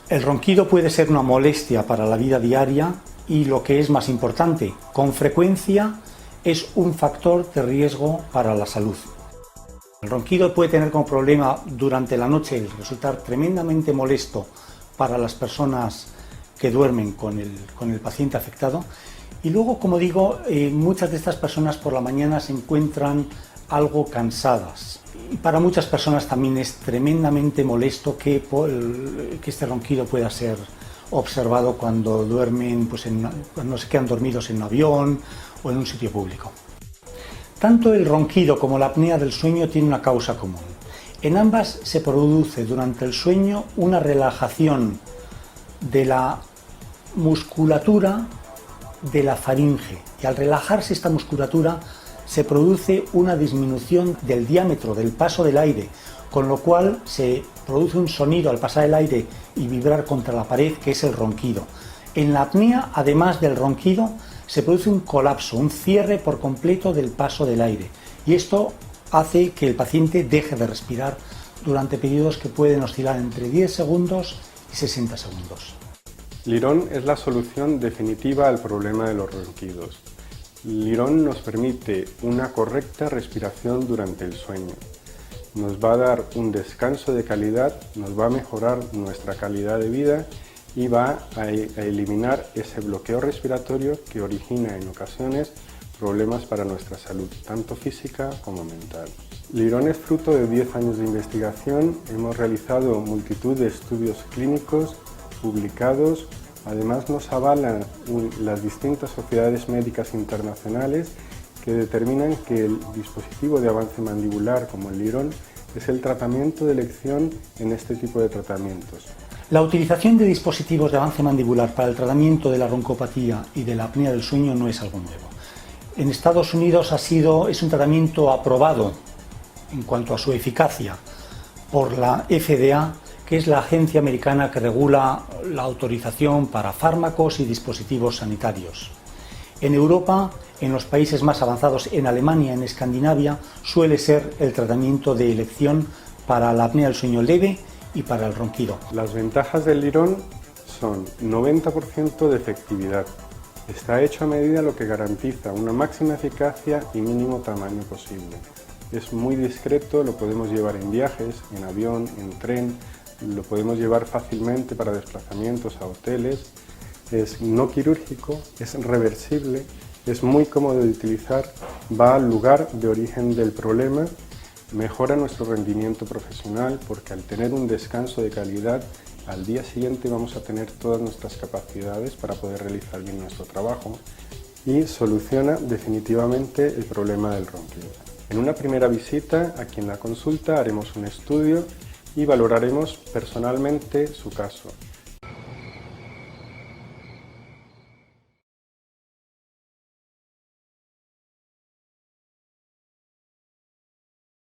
El ronquido puede ser una molestia para la vida diaria y, lo que es más importante, con frecuencia es un factor de riesgo para la salud. El ronquido puede tener como problema durante la noche el resultar tremendamente molesto para las personas que duermen con el paciente afectado, y luego, como digo, muchas de estas personas por la mañana se encuentran algo cansadas. Y para muchas personas también es tremendamente molesto que este ronquido pueda ser observado cuando duermen, cuando se quedan dormidos en un avión o en un sitio público. Tanto el ronquido como la apnea del sueño tienen una causa común. En ambas se produce durante el sueño una relajación de la musculatura de la faringe, y al relajarse esta musculatura se produce una disminución del diámetro del paso del aire, con lo cual se produce un sonido al pasar el aire y vibrar contra la pared, que es el ronquido. En la apnea, además del ronquido, se produce un colapso, un cierre por completo del paso del aire, y esto hace que el paciente deje de respirar durante periodos que pueden oscilar entre 10 segundos y 60 segundos. Lirón es la solución definitiva al problema de los ronquidos. Lirón nos permite una correcta respiración durante el sueño. Nos va a dar un descanso de calidad, nos va a mejorar nuestra calidad de vida y va a eliminar ese bloqueo respiratorio que origina en ocasiones problemas para nuestra salud, tanto física como mental. Lirón es fruto de 10 años de investigación, hemos realizado multitud de estudios clínicos publicados, además nos avalan las distintas sociedades médicas internacionales que determinan que el dispositivo de avance mandibular como el Lirón es el tratamiento de elección en este tipo de tratamientos. La utilización de dispositivos de avance mandibular para el tratamiento de la roncopatía y de la apnea del sueño no es algo nuevo. En Estados Unidos es un tratamiento aprobado en cuanto a su eficacia por la FDA, que es la agencia americana que regula la autorización para fármacos y dispositivos sanitarios. En Europa, en los países más avanzados, en Alemania, en Escandinavia, suele ser el tratamiento de elección para la apnea del sueño leve y para el ronquido. Las ventajas del Lirón son 90% de efectividad. Está hecho a medida, lo que garantiza una máxima eficacia y mínimo tamaño posible. Es muy discreto, lo podemos llevar en viajes, en avión, en tren, lo podemos llevar fácilmente para desplazamientos a hoteles. Es no quirúrgico, es reversible, es muy cómodo de utilizar, va al lugar de origen del problema, mejora nuestro rendimiento profesional porque al tener un descanso de calidad, al día siguiente vamos a tener todas nuestras capacidades para poder realizar bien nuestro trabajo, y soluciona definitivamente el problema del ronquido. En una primera visita, aquí en la consulta, haremos un estudio y valoraremos personalmente su caso.